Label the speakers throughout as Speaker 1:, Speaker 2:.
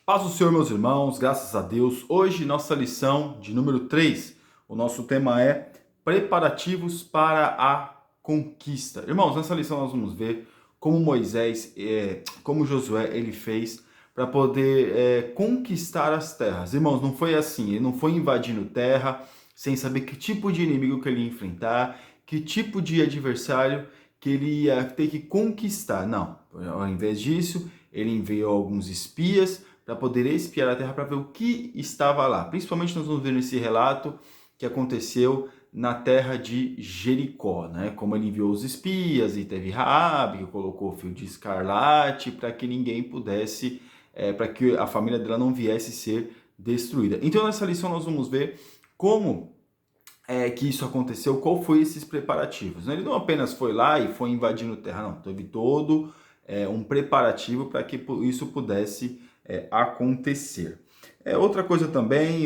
Speaker 1: Paz do Senhor, meus irmãos, graças a Deus. Hoje, nossa lição de número 3. O nosso tema é preparativos para a conquista. Irmãos, nessa lição nós vamos ver como Moisés, como Josué, ele fez para poder conquistar as terras. Irmãos, não foi assim, ele não foi invadindo terra sem saber que tipo de inimigo que ele ia enfrentar, que tipo de adversário que ele ia ter que conquistar. Não, ao invés disso, ele enviou alguns espias para poder espiar a terra para ver o que estava lá. Principalmente nós vamos ver nesse relato que aconteceu na terra de Jericó, né? Como ele enviou os espias e teve Raabe, que colocou o fio de escarlate para que ninguém pudesse, para que a família dela não viesse ser destruída. Então nessa lição nós vamos ver como que isso aconteceu, qual foi esses preparativos. Ele não apenas foi lá e foi invadindo terra, não. Teve todo um preparativo para que isso pudesse acontecer. Outra coisa também,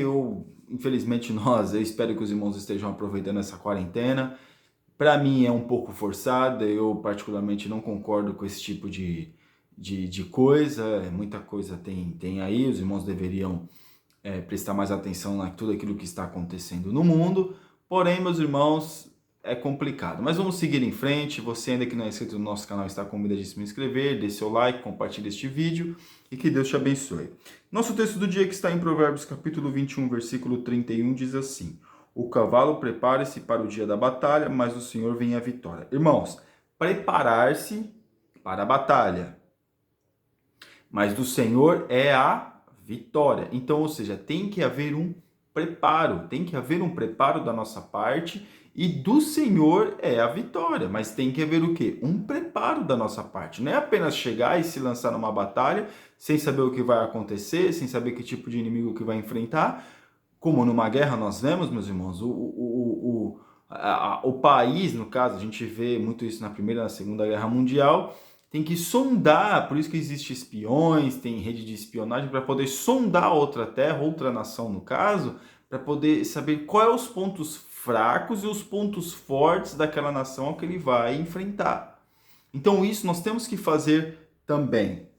Speaker 1: infelizmente eu espero que os irmãos estejam aproveitando essa quarentena. Para mim é um pouco forçada, eu particularmente não concordo com esse tipo de coisa. Muita coisa tem aí, os irmãos deveriam prestar mais atenção em tudo aquilo que está acontecendo no mundo. Porém, meus irmãos, é complicado. Mas vamos seguir em frente. Você ainda que não é inscrito no nosso canal está convidado a se inscrever, dê seu like, compartilhe este vídeo e que Deus te abençoe. Nosso texto do dia que está em Provérbios capítulo 21, versículo 31 diz assim: o cavalo prepara-se para o dia da batalha, mas o Senhor vem a vitória. Irmãos, preparar-se para a batalha, mas do Senhor é a vitória. Então, ou seja, tem que haver um preparo, tem que haver um preparo da nossa parte e do Senhor é a vitória, mas tem que haver o quê? Um preparo da nossa parte, não é apenas chegar e se lançar numa batalha sem saber o que vai acontecer, sem saber que tipo de inimigo que vai enfrentar, como numa guerra nós vemos, meus irmãos, o país, no caso, a gente vê muito isso na Primeira e na Segunda Guerra Mundial, tem que sondar, por isso que existe espiões, tem rede de espionagem, para poder sondar outra terra, outra nação no caso, para poder saber quais são os pontos fracos e os pontos fortes daquela nação que ele vai enfrentar. Então isso nós temos que fazer também.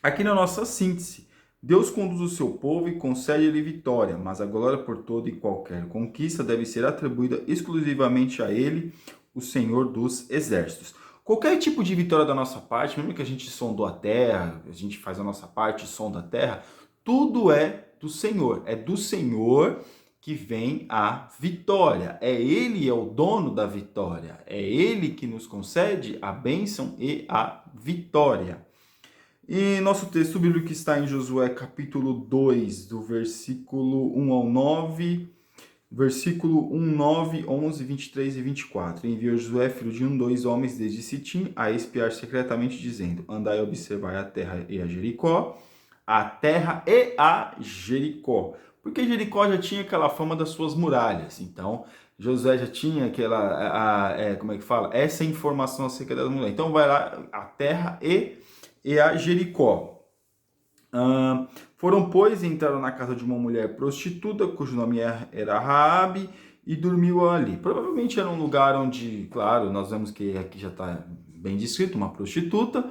Speaker 1: Aqui na nossa síntese, Deus conduz o seu povo e concede-lhe vitória, mas a glória por toda e qualquer conquista deve ser atribuída exclusivamente a ele, o Senhor dos Exércitos. Qualquer tipo de vitória da nossa parte, mesmo que a gente sondou a terra, a gente faz a nossa parte, sonda a terra, tudo é do Senhor. É do Senhor que vem a vitória. Ele é o dono da vitória. É Ele que nos concede a bênção e a vitória. E nosso texto bíblico está em Josué capítulo 2, do versículo 1 ao 9, versículo 1, 9, 11, 23 e 24. Enviou Josué, filho de um, dois homens desde Sitim, a espiar secretamente, dizendo: andai e observai a terra e a Jericó, a terra e a Jericó. Porque Jericó já tinha aquela fama das suas muralhas. Então, Josué já tinha como é que fala? Essa informação acerca das muralhas. Então, vai lá, a terra e a Jericó. Foram, pois, e entraram na casa de uma mulher prostituta, cujo nome era Raabe, e dormiu ali. Provavelmente era um lugar onde, claro, nós vemos que aqui já está bem descrito, uma prostituta.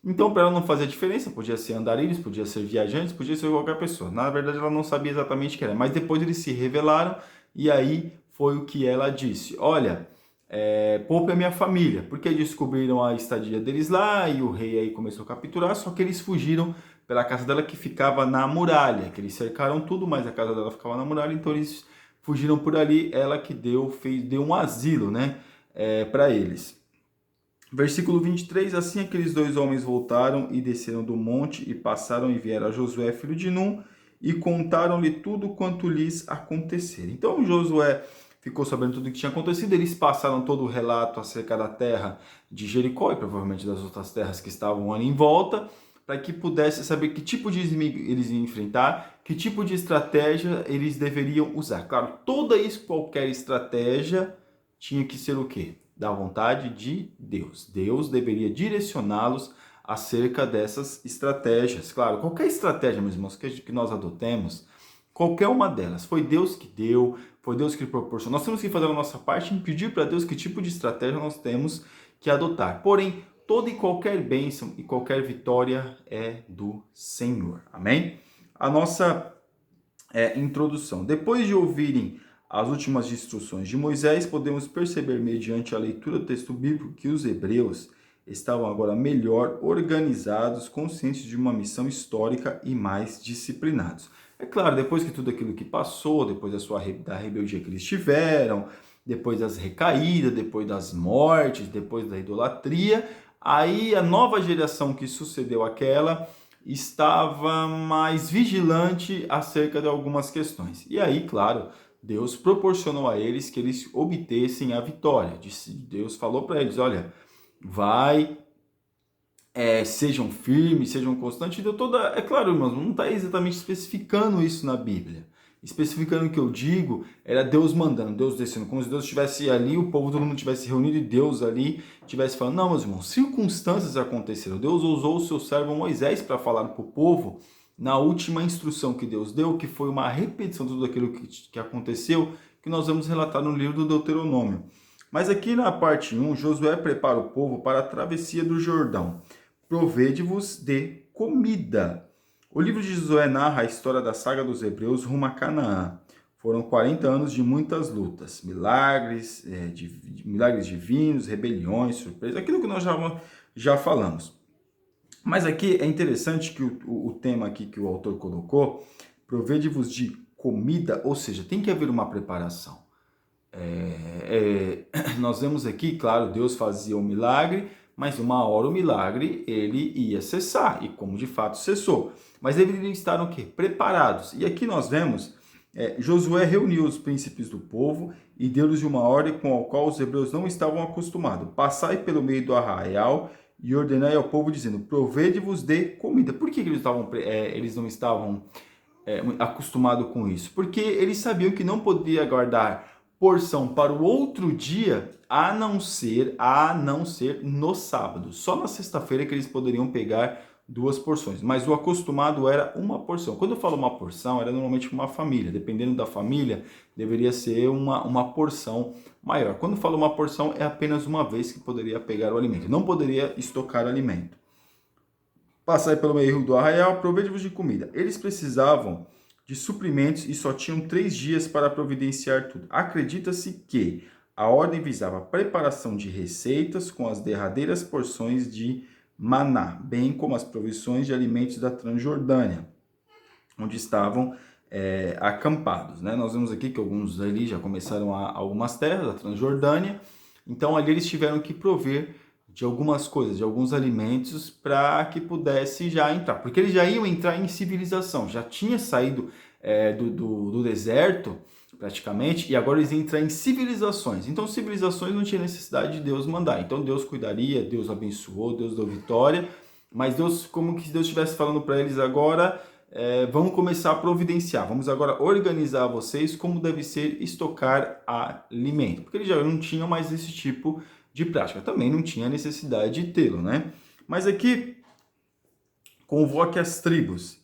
Speaker 1: Então, para ela não fazer diferença, podia ser andarilhos, podia ser viajantes, podia ser qualquer pessoa. Na verdade, ela não sabia exatamente o que era, mas depois eles se revelaram, e aí foi o que ela disse: olha, poupe a minha família, porque descobriram a estadia deles lá, e o rei aí começou a capturar, só que eles fugiram pela casa dela que ficava na muralha, que eles cercaram tudo, mas a casa dela ficava na muralha, então eles fugiram por ali, ela que deu um asilo, né, para eles. Versículo 23, assim aqueles dois homens voltaram e desceram do monte e passaram e vieram a Josué, filho de Num, e contaram-lhe tudo quanto lhes acontecer. Então Josué ficou sabendo tudo o que tinha acontecido, eles passaram todo o relato acerca da terra de Jericó e provavelmente das outras terras que estavam ali em volta, para que pudesse saber que tipo de inimigo eles iam enfrentar, que tipo de estratégia eles deveriam usar. Claro, toda e qualquer estratégia tinha que ser o quê? Da vontade de Deus. Deus deveria direcioná-los acerca dessas estratégias. Claro, qualquer estratégia, meus irmãos, que nós adotemos, qualquer uma delas, foi Deus que deu, foi Deus que proporcionou. Nós temos que fazer a nossa parte em pedir para Deus que tipo de estratégia nós temos que adotar. Porém, toda e qualquer bênção e qualquer vitória é do Senhor. Amém? a nossa introdução. Depois de ouvirem as últimas instruções de Moisés, podemos perceber, mediante a leitura do texto bíblico, que os hebreus estavam agora melhor organizados, conscientes de uma missão histórica e mais disciplinados. É claro, depois que tudo aquilo que passou, depois da rebeldia que eles tiveram, depois das recaídas, depois das mortes, depois da idolatria, aí a nova geração que sucedeu àquela estava mais vigilante acerca de algumas questões. E aí, claro, Deus proporcionou a eles que eles obtessem a vitória. Deus falou para eles, olha, sejam firmes, sejam constantes. Deu toda, é claro, irmãos, não está exatamente especificando isso na Bíblia. Especificando o que eu digo, era Deus mandando, Deus descendo, como se Deus estivesse ali, o povo, todo mundo estivesse reunido e Deus ali estivesse falando. Não, meus irmãos, circunstâncias aconteceram. Deus usou o seu servo Moisés para falar para o povo na última instrução que Deus deu, que foi uma repetição de tudo aquilo que aconteceu, que nós vamos relatar no livro do Deuteronômio. Mas aqui na parte 1, Josué prepara o povo para a travessia do Jordão. Provede-vos de comida. O livro de Josué narra a história da saga dos hebreus rumo a Canaã. Foram 40 anos de muitas lutas, milagres, milagres divinos, rebeliões, surpresas, aquilo que nós já falamos. Mas aqui é interessante que o tema aqui que o autor colocou, provede-vos de comida, ou seja, tem que haver uma preparação. Nós vemos aqui, claro, Deus fazia um milagre, mas uma hora o milagre ele ia cessar, e como de fato cessou. Mas deveriam estar o quê? Preparados. E aqui nós vemos, Josué reuniu os príncipes do povo e deu-lhes uma ordem com a qual os hebreus não estavam acostumados. Passai pelo meio do arraial e ordenai ao povo, dizendo, provede-vos de comida. Por que eles não estavam acostumados com isso? Porque eles sabiam que não podia guardar porção para o outro dia, a não ser no sábado. Só na sexta-feira que eles poderiam pegar 2 porções, mas o acostumado era uma porção. Quando eu falo uma porção, era normalmente uma família. Dependendo da família, deveria ser uma porção maior. Quando eu falo uma porção, é apenas uma vez que poderia pegar o alimento. Não poderia estocar alimento. Passai pelo meio do arraial, provede-vos de comida. Eles precisavam de suprimentos e só tinham 3 dias para providenciar tudo. Acredita-se que a ordem visava a preparação de receitas com as derradeiras porções de maná, bem como as provisões de alimentos da Transjordânia, onde estavam acampados. Né? Nós vemos aqui que alguns ali já começaram algumas terras da Transjordânia, então ali eles tiveram que prover de algumas coisas, de alguns alimentos, para que pudesse já entrar. Porque eles já iam entrar em civilização, já tinha saído do deserto, praticamente, e agora eles iam entrar em civilizações. Então, civilizações não tinha necessidade de Deus mandar. Então, Deus cuidaria, Deus abençoou, Deus deu vitória, mas Deus, como que Deus estivesse falando para eles agora, vamos começar a providenciar, vamos agora organizar vocês como deve ser estocar alimento. Porque eles já não tinham mais esse tipo de prática, também não tinha necessidade de tê-lo, né? Mas aqui, convoque as tribos.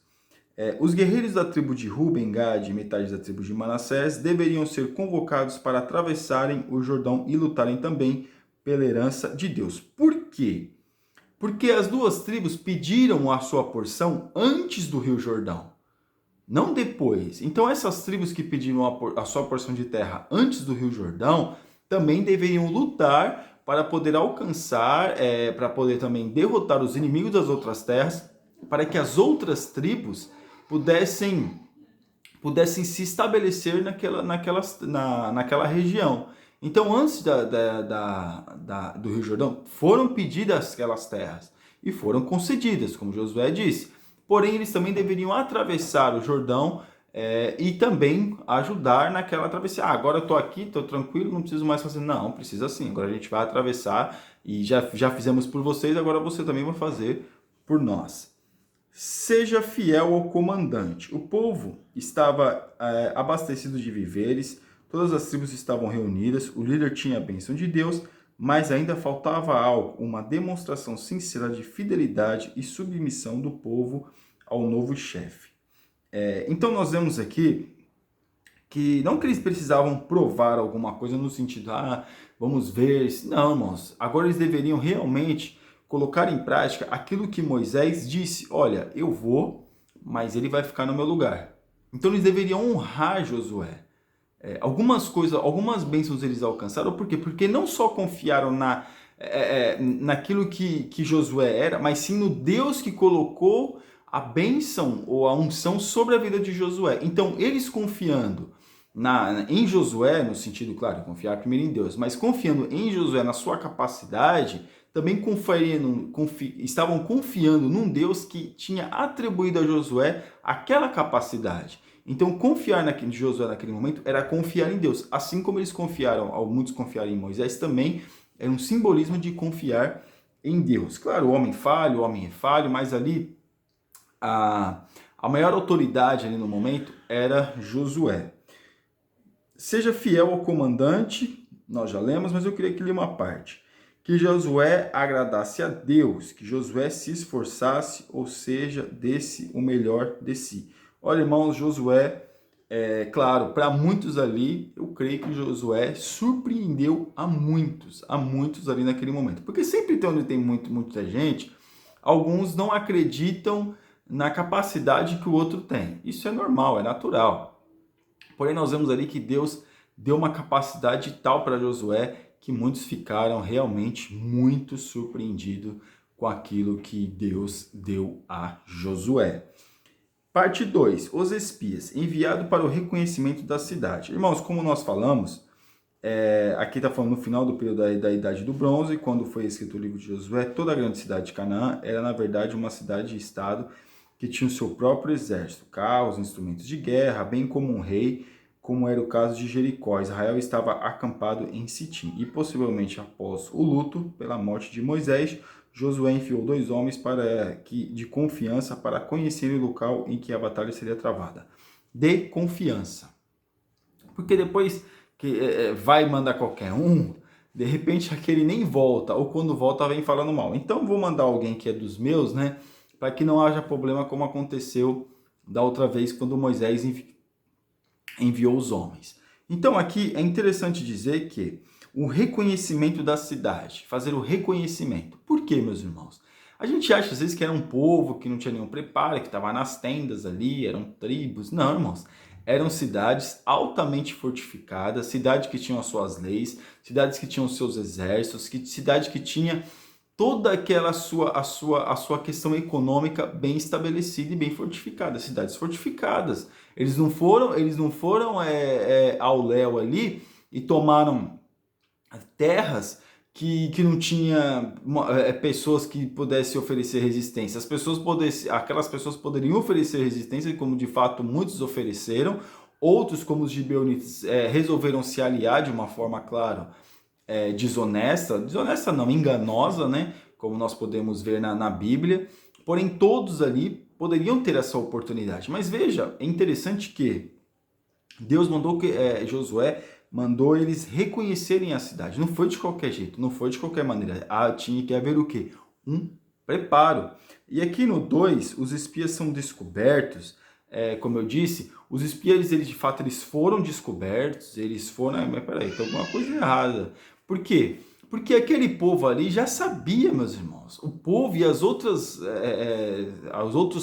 Speaker 1: Os guerreiros da tribo de Ruben, Gad e metade da tribo de Manassés deveriam ser convocados para atravessarem o Jordão e lutarem também pela herança de Deus. Por quê? Porque as 2 tribos pediram a sua porção antes do Rio Jordão, não depois. Então essas tribos que pediram a sua porção de terra antes do Rio Jordão também deveriam lutar para poder alcançar, para poder também derrotar os inimigos das outras terras, para que as outras tribos pudessem se estabelecer naquela região. Então, antes do Rio Jordão, foram pedidas aquelas terras e foram concedidas, como Josué disse. Porém, eles também deveriam atravessar o Jordão e também ajudar naquela travessia. Agora eu estou aqui, estou tranquilo, não preciso mais fazer. Não, precisa sim. Agora a gente vai atravessar e já fizemos por vocês, agora você também vai fazer por nós. Seja fiel ao comandante. O povo estava abastecido de víveres, todas as tribos estavam reunidas, o líder tinha a bênção de Deus, mas ainda faltava algo, uma demonstração sincera de fidelidade e submissão do povo ao novo chefe. Então nós vemos aqui que não que eles precisavam provar alguma coisa no sentido, vamos ver, não, irmãos, agora eles deveriam realmente colocar em prática aquilo que Moisés disse, olha, eu vou, mas ele vai ficar no meu lugar. Então eles deveriam honrar Josué. Algumas coisas, algumas bênçãos eles alcançaram, por quê? Porque não só confiaram naquilo que Josué era, mas sim no Deus que colocou a bênção ou a unção sobre a vida de Josué. Então, eles confiando em Josué, no sentido, claro, confiar primeiro em Deus, mas confiando em Josué na sua capacidade, também estavam confiando num Deus que tinha atribuído a Josué aquela capacidade. Então, confiar em Josué naquele momento era confiar em Deus. Assim como eles confiaram, muitos confiaram em Moisés, também era um simbolismo de confiar em Deus. Claro, o homem é falho, mas ali a maior autoridade ali no momento era Josué. Seja fiel ao comandante, nós já lemos, mas eu queria que lê uma parte. Que Josué agradasse a Deus, que Josué se esforçasse, ou seja, desse o melhor de si. Olha, irmãos, Josué, claro, para muitos ali, eu creio que Josué surpreendeu a muitos ali naquele momento. Porque sempre tem onde tem muita gente, alguns não acreditam na capacidade que o outro tem. Isso é normal, é natural. Porém, nós vemos ali que Deus deu uma capacidade tal para Josué que muitos ficaram realmente muito surpreendidos com aquilo que Deus deu a Josué. Parte 2. Os espias, enviado para o reconhecimento da cidade. Irmãos, como nós falamos, aqui está falando no final do período da Idade do Bronze, quando foi escrito o livro de Josué, toda a grande cidade de Canaã era, na verdade, uma cidade-estado que tinha o seu próprio exército, carros, instrumentos de guerra, bem como um rei, como era o caso de Jericó. Israel estava acampado em Sitim. E possivelmente após o luto pela morte de Moisés, Josué enviou 2 homens de confiança para conhecerem o local em que a batalha seria travada. De confiança. Porque depois que vai mandar qualquer um, de repente aquele nem volta, ou quando volta vem falando mal. Então vou mandar alguém que é dos meus, né? Para que não haja problema como aconteceu da outra vez quando Moisés enviou os homens. Então aqui é interessante dizer que o reconhecimento da cidade, fazer o reconhecimento. Por quê, meus irmãos? A gente acha às vezes que era um povo que não tinha nenhum preparo, que estava nas tendas ali, eram tribos. Não, irmãos. Eram cidades altamente fortificadas, cidades que tinham as suas leis, cidades que tinham os seus exércitos, cidade que tinha toda aquela a sua questão econômica bem estabelecida e bem fortificada, cidades fortificadas. Eles não foram ao léu ali e tomaram terras que não tinha pessoas que pudessem oferecer resistência. Aquelas pessoas poderiam oferecer resistência, como de fato muitos ofereceram. Outros, como os gibeonitas, resolveram se aliar de uma forma, claro, desonesta não, enganosa, né? Como nós podemos ver na Bíblia. Porém, todos ali poderiam ter essa oportunidade. Mas veja, é interessante que Deus Josué mandou eles reconhecerem a cidade. Não foi de qualquer jeito, não foi de qualquer maneira. Tinha que haver o quê? Um preparo. E aqui no 2, os espias são descobertos. Como eu disse, os espias, eles de fato, eles foram descobertos, eles foram... Mas peraí, tem alguma coisa errada. Por quê? Porque aquele povo ali já sabia, meus irmãos. O povo e os outros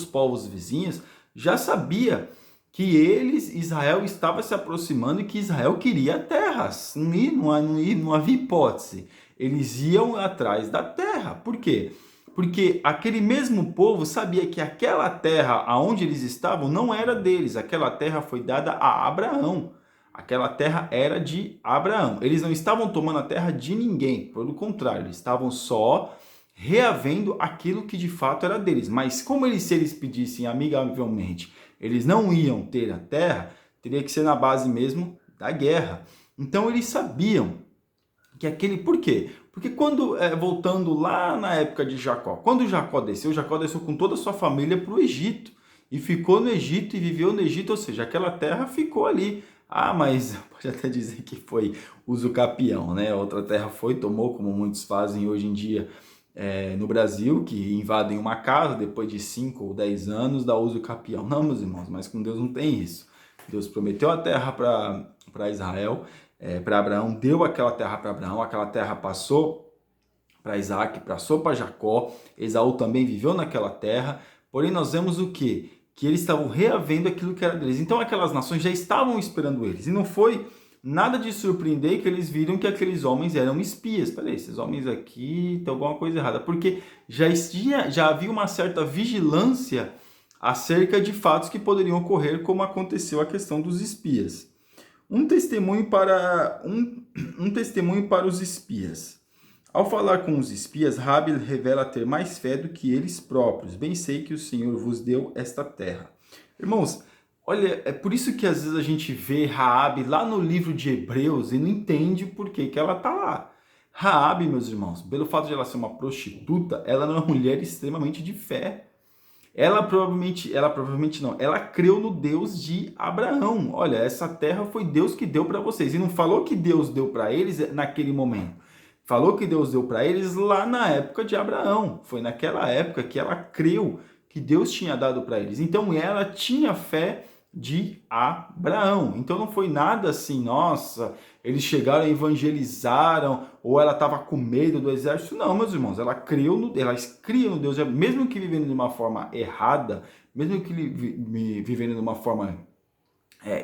Speaker 1: povos vizinhos já sabia que Israel estava se aproximando e que Israel queria terras. Não havia hipótese. Eles iam atrás da terra. Por quê? Porque aquele mesmo povo sabia que aquela terra aonde eles estavam não era deles. Aquela terra foi dada a Abraão. Aquela terra era de Abraão. Eles não estavam tomando a terra de ninguém. Pelo contrário, eles estavam só reavendo aquilo que de fato era deles. Mas se eles pedissem amigavelmente, eles não iam ter a terra, teria que ser na base mesmo da guerra. Então eles sabiam que por quê? Porque voltando lá na época de Jacó, quando Jacó desceu com toda a sua família para o Egito. E ficou no Egito e viveu no Egito, ou seja, aquela terra ficou ali. Mas pode até dizer que foi uso capião, né? Outra terra tomou, como muitos fazem hoje em dia no Brasil, que invadem uma casa, depois de 5 ou 10 anos, dá uso capião. Não, meus irmãos, mas com Deus não tem isso. Deus prometeu a terra para Israel, para Abraão, deu aquela terra para Abraão, aquela terra passou para Isaac, passou para Jacó, Esaú também viveu naquela terra, porém nós vemos o quê? que eles estavam reavendo aquilo que era deles. Então aquelas nações já estavam esperando eles. E não foi nada de surpreender que eles viram que aqueles homens eram espias. Peraí, esses homens aqui tem alguma coisa errada. Porque já havia uma certa vigilância acerca de fatos que poderiam ocorrer, como aconteceu a questão dos espias. Um testemunho para os espias. Ao falar com os espias, Raabe revela ter mais fé do que eles próprios. Bem sei que o Senhor vos deu esta terra. Irmãos, olha, é por isso que às vezes a gente vê Raabe lá no livro de Hebreus e não entende por que ela está lá. Raabe, meus irmãos, pelo fato de ela ser uma prostituta, ela é uma mulher extremamente de fé. Ela provavelmente não, ela creu no Deus de Abraão. Olha, essa terra foi Deus que deu para vocês. E não falou que Deus deu para eles naquele momento. Falou que Deus deu para eles lá na época de Abraão. Foi naquela época que ela creu que Deus tinha dado para eles. Então ela tinha fé de Abraão. Então não foi nada assim, nossa, eles chegaram e evangelizaram, ou ela estava com medo do exército. Não, meus irmãos, ela cria no Deus, mesmo que vivendo de uma forma errada, mesmo que vivendo de uma forma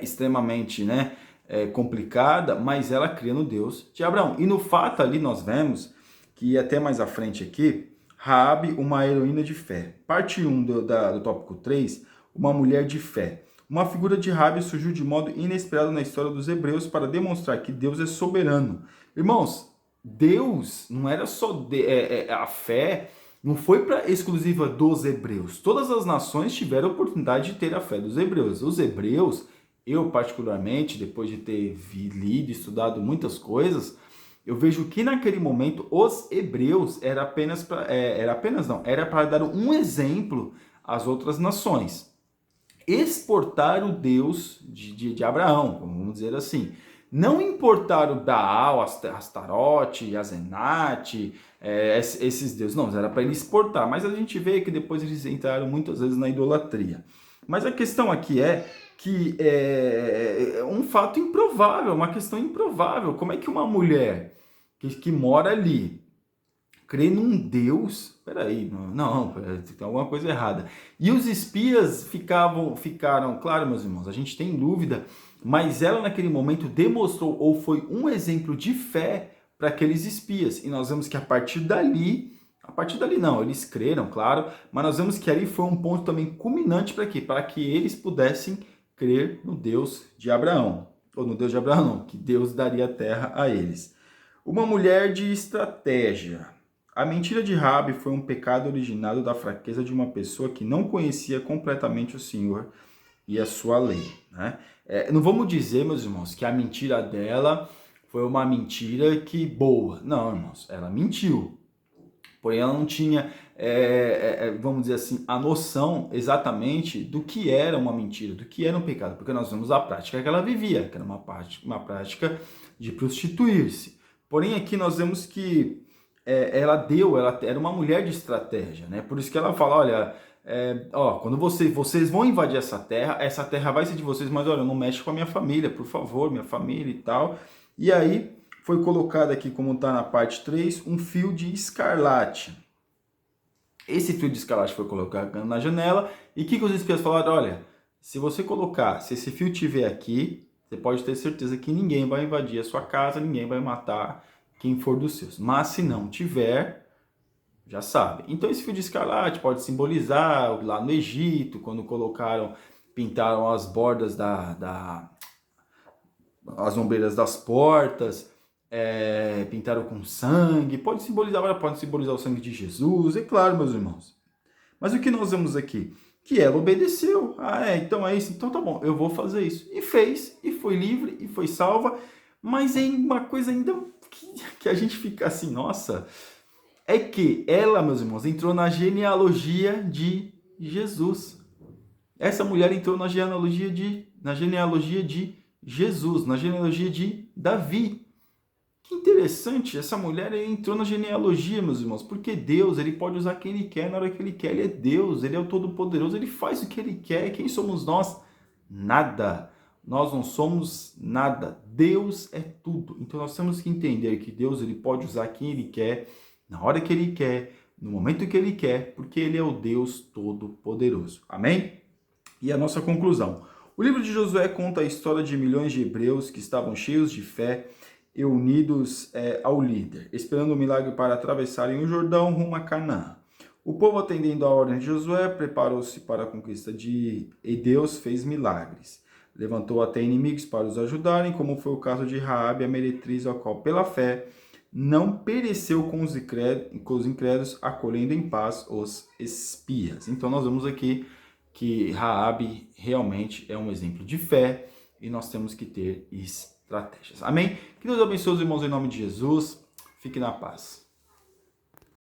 Speaker 1: extremamente, complicada, mas ela cria no Deus de Abraão. E no fato ali nós vemos que até mais à frente aqui, Raabe, uma heroína de fé. Parte 1 do tópico 3, uma mulher de fé. Uma figura de Raabe surgiu de modo inesperado na história dos hebreus para demonstrar que Deus é soberano. Irmãos, Deus não era só a fé, não foi exclusiva dos hebreus. Todas as nações tiveram a oportunidade de ter a fé dos hebreus. Os hebreus, eu particularmente, depois de ter lido e estudado muitas coisas, eu vejo que naquele momento os hebreus era para dar um exemplo às outras nações. Exportar o Deus de Abraão, vamos dizer assim. Não importar o Baal, Astarote, Azenate, esses deuses. Não, era para ele exportar. Mas a gente vê que depois eles entraram muitas vezes na idolatria. Mas a questão aqui é que é um fato improvável, uma questão improvável. Como é que uma mulher que mora ali crê num Deus? Peraí, não, tem alguma coisa errada. E os espias ficaram, claro, meus irmãos, a gente tem dúvida, mas ela naquele momento demonstrou ou foi um exemplo de fé para aqueles espias. E nós vemos que a partir dali não, eles creram, claro, mas nós vemos que ali foi um ponto também culminante para quê? Para que eles pudessem crer no Deus de Abraão. Ou no Deus de Abraão, não, que Deus daria a terra a eles. Uma mulher de estratégia. A mentira de Raabe foi um pecado originado da fraqueza de uma pessoa que não conhecia completamente o Senhor e a sua lei. Né? Não vamos dizer, meus irmãos, que a mentira dela foi uma mentira que boa. Não, irmãos, ela mentiu. Porém, ela não tinha, vamos dizer assim, a noção exatamente do que era uma mentira, do que era um pecado. Porque nós vemos a prática que ela vivia, que era uma prática de prostituir-se. Porém, aqui nós vemos que ela era uma mulher de estratégia, né? Por isso que ela fala, olha, quando vocês vão invadir essa terra vai ser de vocês, mas olha, não mexe com a minha família, por favor, minha família e tal. E aí foi colocado aqui, como está na parte 3, um fio de escarlate. Esse fio de escarlate foi colocado na janela, e o que os espias falaram? Olha, se esse fio estiver aqui, você pode ter certeza que ninguém vai invadir a sua casa, ninguém vai matar quem for dos seus. Mas se não tiver, já sabe. Então esse fio de escarlate pode simbolizar lá no Egito, quando pintaram as bordas as ombreiras das portas, pintaram com sangue, pode simbolizar o sangue de Jesus, é claro, meus irmãos. Mas o que nós vemos aqui? Que ela obedeceu. Então é isso, então tá bom, eu vou fazer isso. E fez, e foi livre, e foi salva, mas é uma coisa ainda que a gente fica assim, nossa, é que ela, meus irmãos, entrou na genealogia de Jesus. Essa mulher entrou na genealogia de Jesus, na genealogia de Davi. Que interessante, essa mulher entrou na genealogia, meus irmãos, porque Deus, ele pode usar quem ele quer na hora que ele quer, ele é Deus, ele é o Todo-Poderoso, ele faz o que ele quer. Quem somos nós? Nada. Nós não somos nada. Deus é tudo. Então nós temos que entender que Deus, ele pode usar quem ele quer, na hora que ele quer, no momento que ele quer, porque ele é o Deus Todo-Poderoso. Amém? E a nossa conclusão. O livro de Josué conta a história de milhões de hebreus que estavam cheios de fé e unidos ao líder, esperando um milagre para atravessarem o Jordão rumo a Canaã. O povo, atendendo à ordem de Josué, preparou-se para a conquista e Deus fez milagres. Levantou até inimigos para os ajudarem, como foi o caso de Raabe, a meretriz, a qual, pela fé, não pereceu com os incrédulos, acolhendo em paz os espias. Então nós vemos aqui que Raabe realmente é um exemplo de fé e nós temos que ter estratégias. Amém? Que Deus abençoe os irmãos em nome de Jesus. Fique na paz.